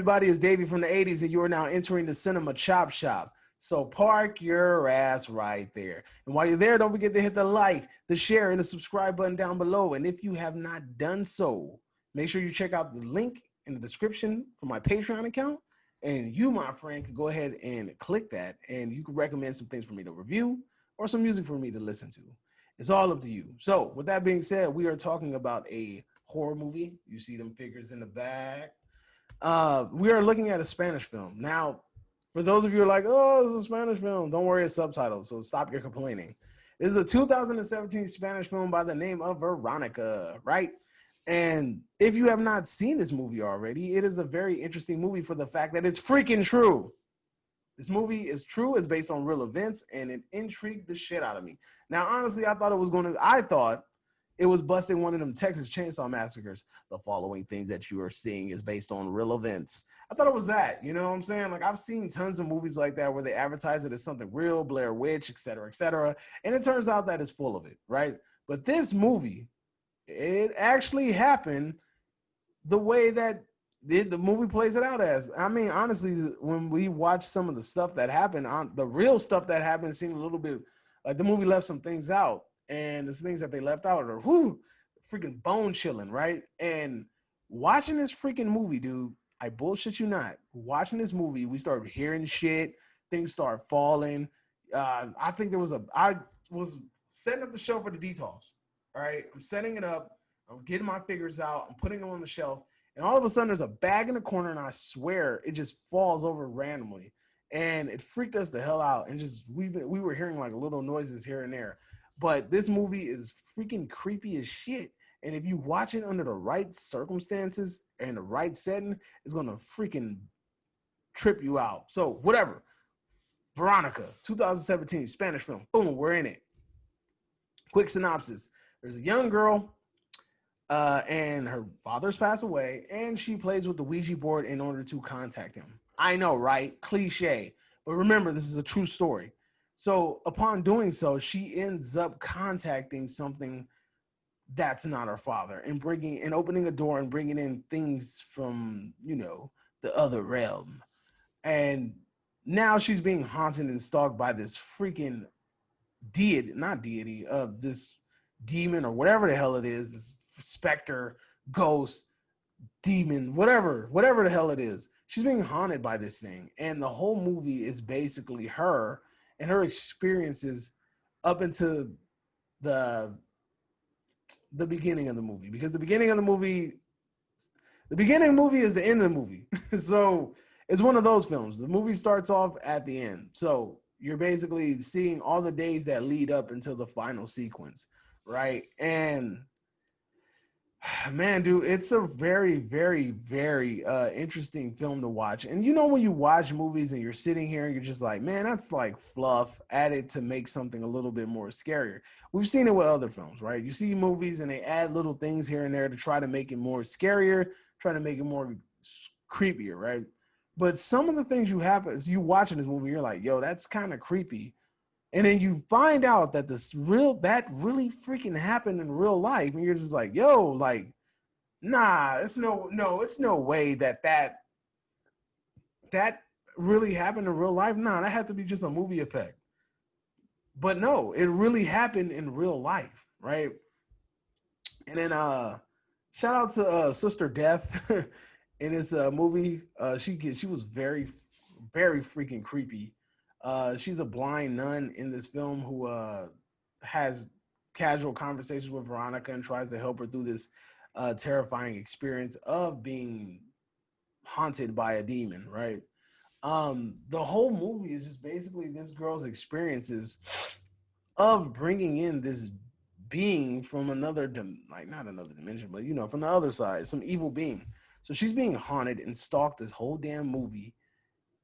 everybody? It's Davey from the 80s, and you are now entering the Cinema Chop Shop. So park your ass right there. And while you're there, don't forget to hit the like, the share, and the subscribe button down below. And if you have not done so, make sure you check out the link in the description for my Patreon account. And you, my friend, can go ahead and click that, and you can recommend some things for me to review or some music for me to listen to. It's all up to you. So with that being said, we are talking about a horror movie. You see them figures in the back. We are looking at a Spanish film. Now, for those of you who are like, oh, it's a Spanish film, don't worry, it's subtitles, so stop your complaining. This is a 2017 Spanish film by the name of Veronica, right? And if you have not seen this movie already, it is a very interesting movie for the fact that it's freaking true. This movie is true, it's based on real events, and it intrigued the shit out of me. Now, honestly, I thought it was busting one of them Texas Chainsaw Massacres. The following things that you are seeing is based on real events. I thought it was that, you know what I'm saying? Like, I've seen tons of movies like that where they advertise it as something real, Blair Witch, et cetera, and it turns out that it's full of it, right? But this movie, it actually happened the way that the movie plays it out as. I mean, honestly, when we watch some of the stuff that happened, the real stuff that happened seemed a little bit like the movie left some things out. And the things that they left out are freaking bone chilling, right? And watching this freaking movie, dude, I bullshit you not. Watching this movie, we start hearing shit, things start falling. I was setting up the shelf for the details. All right, I'm setting it up. I'm getting my figures out. I'm putting them on the shelf, and all of a sudden, there's a bag in the corner, and I swear it just falls over randomly, and it freaked us the hell out. And just we were hearing like little noises here and there. But this movie is freaking creepy as shit. And if you watch it under the right circumstances and the right setting, it's going to freaking trip you out. So whatever. Veronica, 2017, Spanish film. Boom, we're in it. Quick synopsis. There's a young girl and her father's passed away, and she plays with the Ouija board in order to contact him. I know, right? Cliche. But remember, this is a true story. So upon doing so, she ends up contacting something that's not her father and opening a door and bringing in things from, the other realm. And now she's being haunted and stalked by this freaking this demon or whatever the hell it is, this specter, ghost, demon, whatever the hell it is. She's being haunted by this thing. And the whole movie is basically her and her experiences up into the beginning of the movie, because the beginning of the movie is the end of the movie. So it's one of those films. The movie starts off at the end. So you're basically seeing all the days that lead up until the final sequence, right? And man, dude, it's a very, very, very interesting film to watch. And when you watch movies and you're sitting here and you're just like, man, that's like fluff added to make something a little bit more scarier. We've seen it with other films, right? You see movies and they add little things here and there to try to make it more scarier, try to make it more creepier, right? But some of the things as you watching this movie, you're like, yo, that's kind of creepy. And then you find out that that really freaking happened in real life. And you're just like, yo, like, nah, it's no way that really happened in real life. Nah, that had to be just a movie effect. But no, it really happened in real life, right? And then shout out to Sister Death in this movie. She was very, very freaking creepy. She's a blind nun in this film who has casual conversations with Veronica and tries to help her through this terrifying experience of being haunted by a demon, right? The whole movie is just basically this girl's experiences of bringing in this being from not another dimension, but from the other side, some evil being. So she's being haunted and stalked this whole damn movie.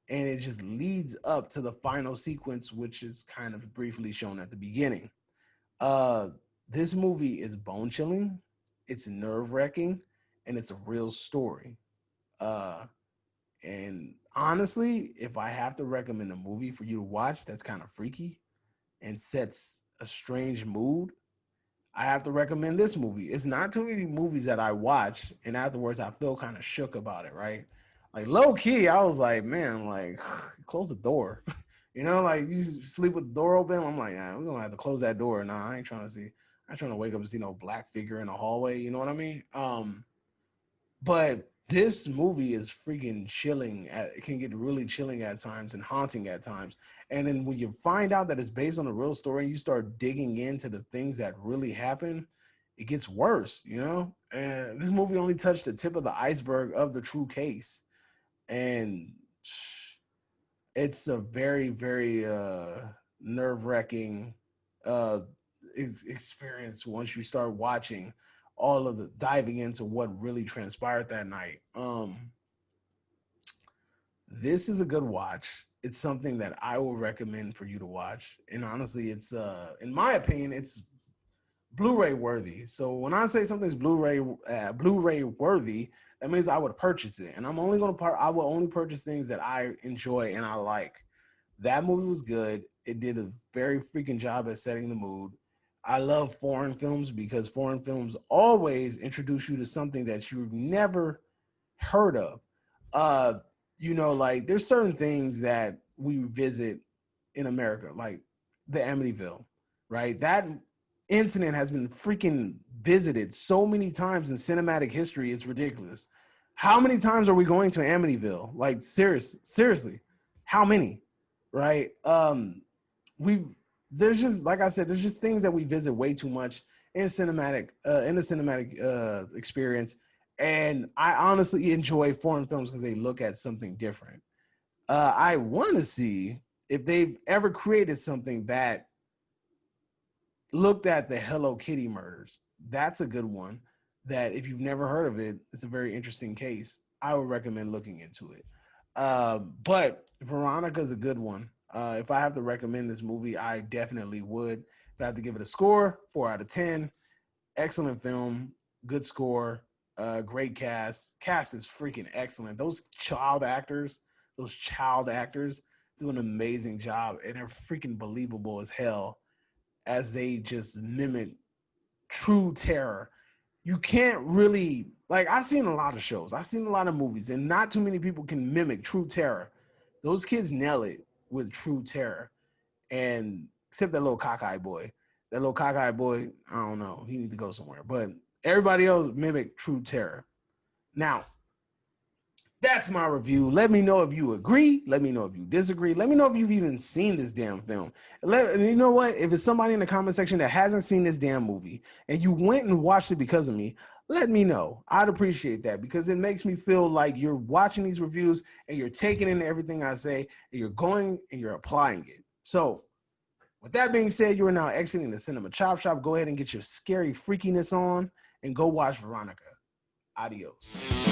And it just leads up to the final sequence, which is kind of briefly shown at the beginning. This movie is bone chilling, it's nerve wracking, and it's a real story. And honestly, if I have to recommend a movie for you to watch that's kind of freaky and sets a strange mood, I have to recommend this movie. It's not too many movies that I watch and afterwards I feel kind of shook about it, right? Like low key, I was like, man, like close the door. You know, like you sleep with the door open. I'm like, yeah, we're gonna have to close that door. Nah, I ain't trying to see. I ain't trying to wake up and see no black figure in the hallway. You know what I mean? But this movie is freaking chilling. It can get really chilling at times and haunting at times. And then when you find out that it's based on a real story and you start digging into the things that really happen, it gets worse, you know? And this movie only touched the tip of the iceberg of the true case. And it's a very, very nerve-wracking uh, experience once you start watching all of the diving into what really transpired that night. This is a good watch. It's something that I will recommend for you to watch. And honestly, it's in my opinion, it's Blu-ray worthy. So when I say something's Blu-ray worthy, that means I would purchase it. And I will only purchase things that I enjoy and I like. That movie was good. It did a very freaking job at setting the mood. I love foreign films because foreign films always introduce you to something that you've never heard of. Uh, like there's certain things that we visit in America, like the Amityville, right? That incident has been freaking visited so many times in cinematic history. It's ridiculous. How many times are we going to Amityville? Like seriously, how many? Right? We There's just like I said, there's just things that we visit way too much in the cinematic experience. And I honestly enjoy foreign films because they look at something different. I want to see if they've ever created something that looked at the Hello Kitty murders. That's a good one. That if you've never heard of it, it's a very interesting case. I would recommend looking into it. But Veronica is a good one. If I have to recommend this movie, I definitely would. If I have to give it a score, 4 out of 10. Excellent film, good score, great cast. Cast is freaking excellent. Those child actors do an amazing job, and they're freaking believable as hell as they just mimic true terror. You can't really like I've seen a lot of shows, I've seen a lot of movies, and not too many people can mimic true terror. Those kids nail it with true terror. And except that little cockeyed boy. That little cockeyed boy, I don't know. He needs to go somewhere. But everybody else mimic true terror. Now, that's my review. Let me know if you agree. Let me know if you disagree. Let me know if you've even seen this damn film. You know what? If it's somebody in the comment section that hasn't seen this damn movie and you went and watched it because of me, let me know. I'd appreciate that because it makes me feel like you're watching these reviews and you're taking in everything I say and you're going and you're applying it. So, with that being said, you are now exiting the Cinema Chop Shop. Go ahead and get your scary freakiness on and go watch Veronica. Adios.